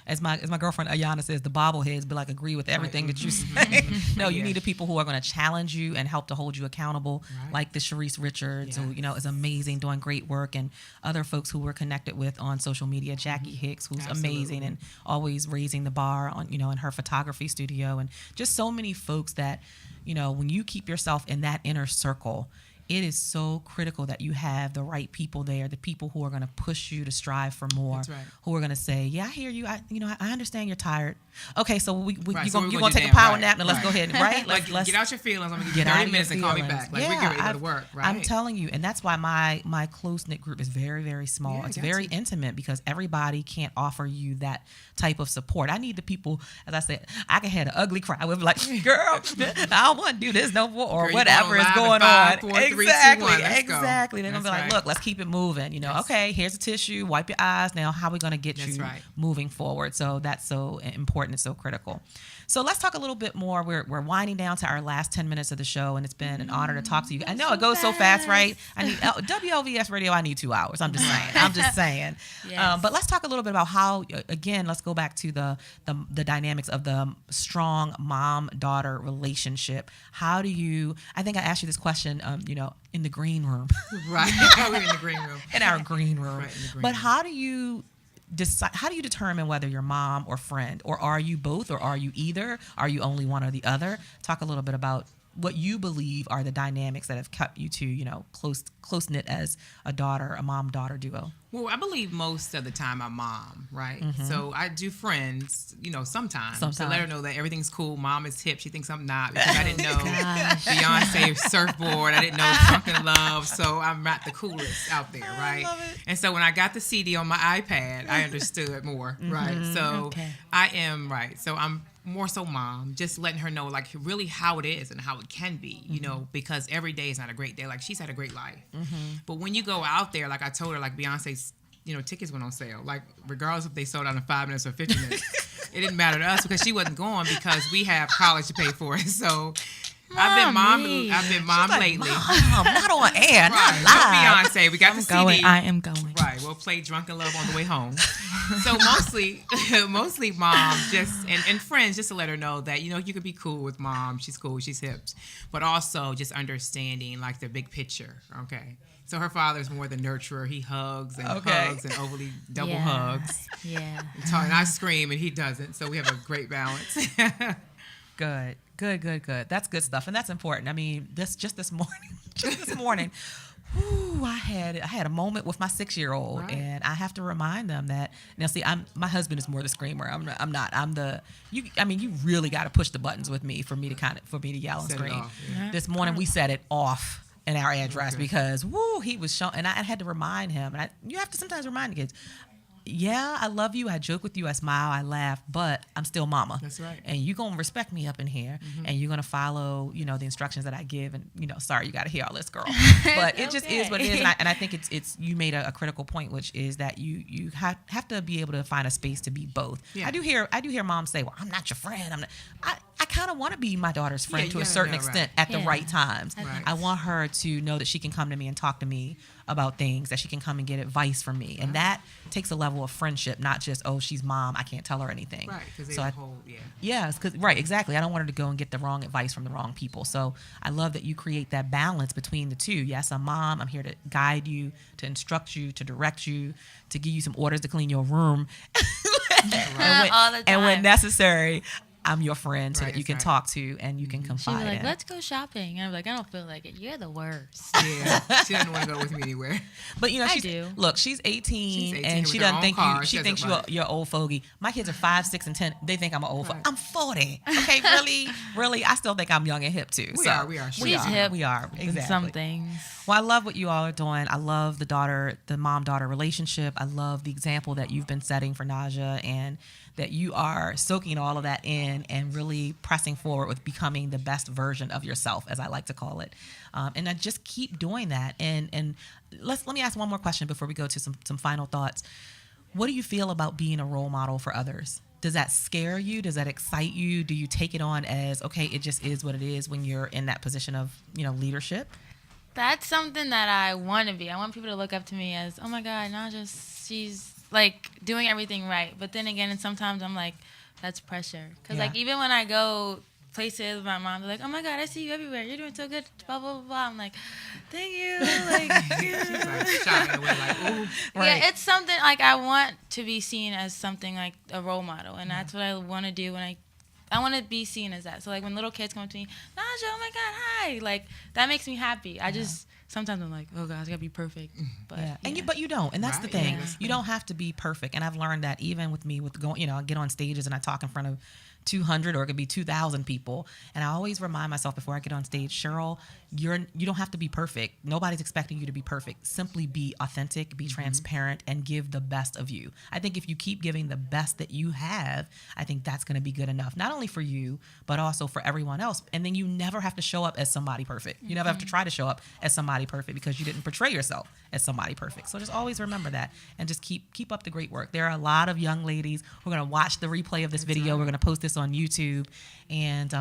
as my girlfriend Ayana says, the bobbleheads be like, agree with everything that you say. No, you need the people who are going to challenge you and help to hold you accountable, like the Sharice Richards, who, is amazing, doing great work, and other folks who we're connected with on social media, Jackie Hicks, who's amazing and always raising the bar on, in her photography studio, and just so many folks that, when you keep yourself in that inner circle, it is so critical that you have the right people there, the people who are going to push you to strive for more, who are going to say, yeah, I hear you. I understand you're tired. Okay, so you're going to take a power nap, and let's go ahead, right?
Let's get out your feelings. I'm going to give you 30 minutes and call me back. Like, we're getting ready to go to work, right?
I'm telling you, and that's why my close-knit group is very, very small. It's very intimate, because everybody can't offer you that type of support. I need the people, as I said, I can have an ugly cry with, like, girl, I don't want to do this no more, or whatever is going on.
5, 4, 3, 2, 1,
exactly. They're going to be like, look, let's keep it moving. Okay, here's a tissue, wipe your eyes. Now, how are we going to get you moving forward? So that's so important. It's so critical. So let's talk a little bit more. We're winding down to our last 10 minutes of the show, and it's been an honor to talk to you. I know it goes so fast, right? I need WLVS radio. I need 2 hours. I'm just saying. Yes. But let's talk a little bit about how, again, let's go back to the dynamics of the strong mom-daughter relationship. How do you, I think I asked you this question, in the green room.
Right. We're in the green room.
In our green room.
Right, in the green
but
room.
how do you determine whether you're mom or friend, or are you both, or are you either? Are you only one or the other? Talk a little bit about what you believe are the dynamics that have kept you to, close knit as a mom-daughter duo.
Well, I believe most of the time I'm mom, right? So I do friends, sometimes to let her know that everything's cool. Mom is hip. She thinks I'm not, because I didn't know Beyonce surfboard. I didn't know Drunken Love. So I'm not the coolest out there, right? I love it. And so when I got the CD on my iPad, I understood more, right? So I am, right. So I'm more so mom, just letting her know like really how it is and how it can be, you know, because every day is not a great day. Like she's had a great life. But when you go out there, like I told her, like Beyonce's, you know, tickets went on sale. Like regardless if they sold out in 5 minutes or 50 minutes, it didn't matter to us because she wasn't going because we have college to pay for it. So I've been mom lately.
Mom, not on air, not
Right.
live.
Beyonce, we got the CD.
I am going.
Right, we'll play Drunken Love on the way home. So mostly mom, just and friends, just to let her know that, you know, you can be cool with mom. She's cool, she's hips. But also just understanding like the big picture, okay? So her father's more the nurturer. He hugs and hugs and overly double hugs.
Yeah.
And I scream and he doesn't. So we have a great balance.
Good. That's good stuff, and that's important. I mean, this morning, whew, I had a moment with my 6-year-old,
Right.
and I have to remind them that now. See, my husband is more the screamer. I'm not. I'm the you. I mean, you really got to push the buttons with me for me to yell and
Set it
scream.
off, yeah.
This morning we set it off in our address because he was showing, and I had to remind him, and you have to sometimes remind the kids. Yeah, I love you. I joke with you. I smile. I laugh. But I'm still mama.
That's right.
And you're going to respect me up in here. And you're going to follow, you know, the instructions that I give. And, you know, sorry, you got to hear all this, girl. But it just is what it is. And I think it's you made a critical point, which is that you have to be able to find a space to be both.
Yeah.
I do hear moms say, well, I'm not your friend. I'm not. I kind of want to be my daughter's friend
Yeah,
to
you
a
gotta
certain
know,
extent
right.
at the
Yeah.
right times.
Right.
I want her to know that she can come to me and talk to me about things, that she can come and get advice from me. And that takes a level of friendship, not just, oh, she's mom, I can't tell her anything.
Right, because
So
they
I-
hold, yeah.
Yes, right, exactly. I don't want her to go and get the wrong advice from the wrong people. So I love that you create that balance between the two. Yes, I'm mom. I'm here to guide you, to instruct you, to direct you, to give you some orders to clean your room.
All the
And when
time.
necessary, I'm your friend so
Right,
that you
that's
can
right.
talk to and you can
She'd
confide
be like,
in.
let's go shopping. And I'm like, I don't feel like it. You're the worst.
Yeah, she doesn't want to go with me anywhere.
But you know,
I
she's,
do.
look, she's 18,
She's 18
and
with
she
her
doesn't
own
think
car.
you. She
She
thinks
doesn't
you're old fogey. My kids are 5, 6, and 10. They think I'm an old fogey. I'm 40. Okay, really. I still think I'm young and hip too.
We are.
She's hip
We are
in
exactly.
some things.
Well, I love what you all are doing. I love the mom-daughter relationship. I love the example that you've been setting for Naja, and that you are soaking all of that in and really pressing forward with becoming the best version of yourself, as I like to call it. And I just keep doing that. And let me ask one more question before we go to some final thoughts. What do you feel about being a role model for others? Does that scare you? Does that excite you? Do you take it on as, okay, it just is what it is when you're in that position of, you know, leadership?
That's something that I want to be. I want people to look up to me as, oh my God, Naja, she's like doing everything right. But then again, and sometimes I'm like, that's pressure. Because like even when I go places with my mom, they're like, oh my God, I see you everywhere. You're doing so good, blah, blah, blah, blah. I'm like, thank you. Like,
She's like shying away, like, ooh.
Right.
yeah, it's something like I want to be seen as something like a role model. And that's what I want to do when I want to be seen as that. So like when little kids come up to me, Naja, oh my God, hi. Like that makes me happy. I just, sometimes I'm like, oh God, I gotta be perfect. But
Yeah. But you don't, and that's the
Right,
thing.
yeah.
You don't have to be perfect, and I've learned that even with me, with going, you know, I get on stages and I talk in front of 200 or it could be 2,000 people, and I always remind myself before I get on stage, Cheryl, you don't have to be perfect. Nobody's expecting you to be perfect. Simply be authentic, be transparent, and give the best of you. I think if you keep giving the best that you have, I think that's going to be good enough, not only for you but also for everyone else. And then you never have to show up as somebody perfect. You never have to try to show up as somebody perfect because you didn't portray yourself as somebody perfect. So just always remember that, and just keep up the great work. There are a lot of young ladies who are going to watch the replay of this video. We're going to post this on YouTube, and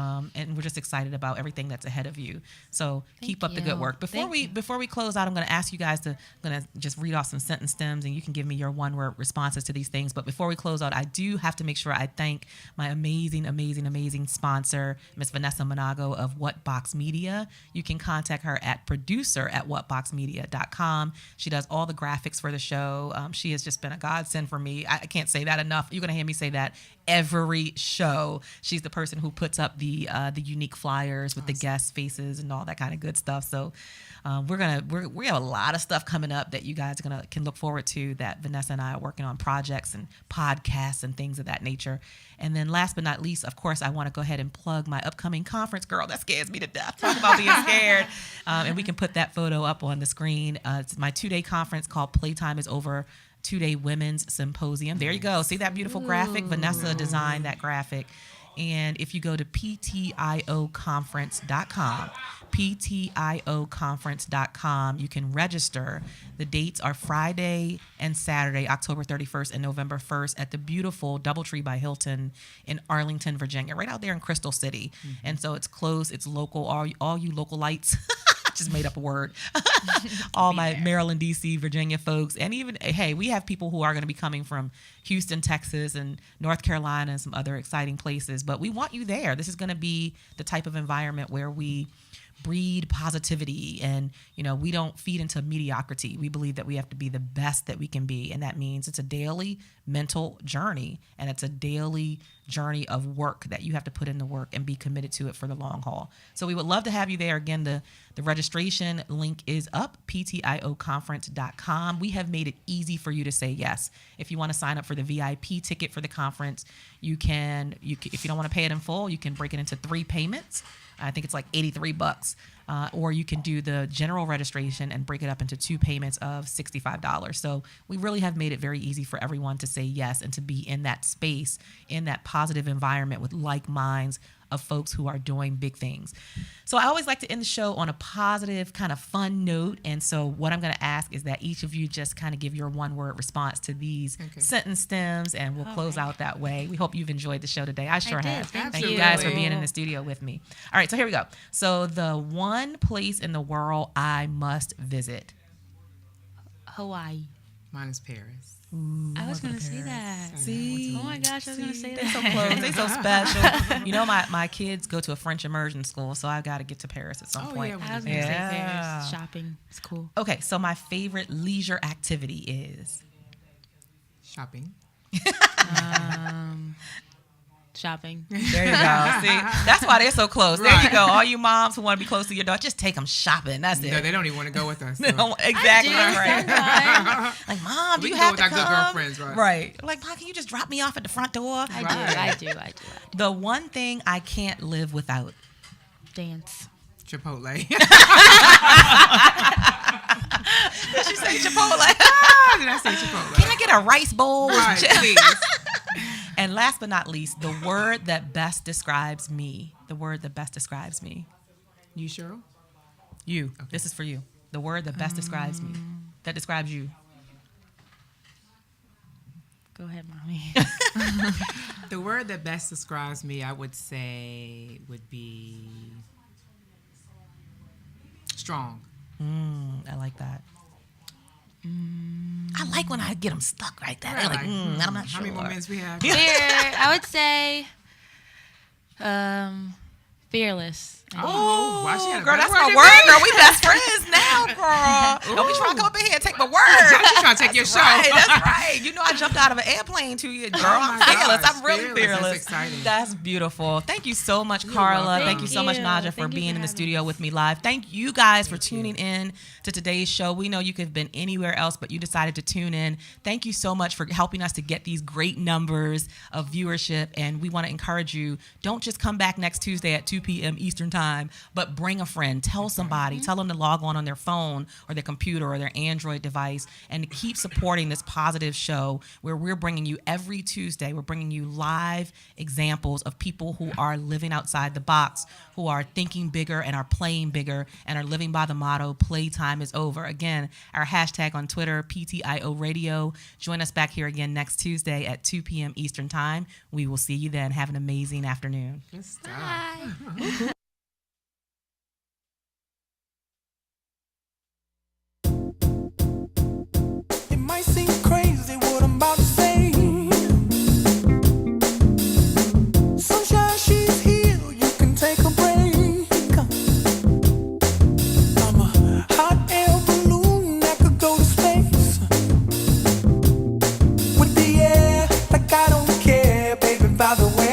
we're just excited about everything that's ahead of you. So keep up the good
you.
work. Before we close out, I'm going to ask you guys to just read off some sentence stems, and you can give me your one-word responses to these things. But before we close out, I do have to make sure I thank my amazing sponsor, Miss Vanessa Monago of What Box Media. You can contact her at producer@whatboxmedia.com. She does all the graphics for the show. She has just been a godsend for me. I can't say that enough. You're going to hear me say that every show. She's the person who puts up the unique flyers with the guest faces and all that kind of good stuff. So we have a lot of stuff coming up that you guys can look forward to, that Vanessa and I are working on projects and podcasts and things of that nature. And then last but not least, of course, I want to go ahead and plug my upcoming conference. Girl, that scares me to death. Talk about being scared. And we can put that photo up on the screen. It's my 2-day conference called Playtime is Over 2-Day Women's Symposium. There you go. See that beautiful graphic? Vanessa designed that graphic. And if you go to ptioconference.com, you can register. The dates are Friday and Saturday, October 31st and November 1st at the beautiful Doubletree by Hilton in Arlington, Virginia, right out there in Crystal City. And so it's close, it's local, all you local lights. Just made up a word. All my Maryland, D.C., Virginia folks. And even, hey, we have people who are going to be coming from Houston, Texas, and North Carolina and some other exciting places. But we want you there. This is going to be the type of environment where we breed positivity, and we don't feed into mediocrity. We believe that we have to be the best that we can be, and that means it's a daily mental journey, and it's a daily journey of work that you have to put in the work and be committed to it for the long haul. So we would love to have you there. Again, the registration link is up, ptioconference.com. We have made it easy for you to say yes. If you want to sign up for the VIP ticket for the conference, you can, if you don't want to pay it in full, you can break it into 3 payments. I think it's like $83, or you can do the general registration and break it up into 2 payments of $65. So we really have made it very easy for everyone to say yes and to be in that space, in that positive environment with like minds of folks who are doing big things. So I always like to end the show on a positive, kind of fun note. And so what I'm going to ask is that each of you just kind of give your one-word response to these sentence stems, and we'll close out that way. We hope you've enjoyed the show today. I sure have. Thank you guys for being in the studio with me. All right, so here we go. So the one place in the world I must visit.
Hawaii.
Mine is Paris.
I was going to say that.
See?
Oh my gosh, I was going to say
They're
that.
so close. They're so special. My kids go to a French immersion school, so I got to get to Paris at some point.
I was going to say Paris. Shopping. It's cool.
Okay, so my favorite leisure activity is?
Shopping.
Shopping.
There you go. See, that's why they're so close. There you go. All you moms who want to be close to your daughter, just take them shopping. That's it.
No, they don't even want to go with us.
They
So.
don't- exactly right.
Sometimes.
Like, Mom, do
We
you
can go
have
with
to
our good
come?
girlfriends, right?
Right. Like, Mom, can you just drop me off at the front door?
I do.
The one thing I can't live without.
Dance.
Chipotle.
Did she say Chipotle?
Did I say Chipotle?
Can I get a rice bowl? with
Right,
chips?
please.
And last but not least, the word that best describes me. The word that best describes me.
You, Cheryl?
You. Okay. This is for you. The word that best describes me. That describes you.
Go ahead, Mommy.
The word that best describes me, I would say, would be strong.
I like that. I like when I get them stuck like that. They're like, I'm not sure.
How many more minutes we have?
Fear. I would say fearless.
Oh, why she had a
Girl,
better
that's my
than
word,
me?
girl. We best friends now, girl. Don't be trying to come up in here and take my word.
She's trying to take your show.
Right, that's right. You know I jumped out of an airplane 2 years, girl. I'm
my
fearless.
gosh,
I'm really
fearless.
fearless.
That's exciting.
That's beautiful. Thank you so much, Carla.
welcome.
Thank you so much, Naja, for
Thank you
being
for
in the
having
studio
us.
with me live. Thank you guys for tuning in to today's show. We know you could have been anywhere else, but you decided to tune in. Thank you so much for helping us to get these great numbers of viewership. And we want to encourage you, don't just come back next Tuesday at 2 p.m. Eastern time, but bring a friend. Tell somebody. Tell them to log on their phone or their computer or their Android device, and to keep supporting this positive show where we're bringing you every Tuesday. We're bringing you live examples of people who are living outside the box, who are thinking bigger and are playing bigger and are living by the motto, playtime is over. Again, our hashtag on Twitter, PTIO Radio. Join us back here again next Tuesday at 2 p.m. Eastern time. We will see you then. Have an amazing afternoon.
Good stuff.
Bye.
It might seem crazy what I'm about to say. Sunshine, she's here, you can take a break. I'm a hot air balloon that could go to space. With the air, like I don't care, baby, by the way.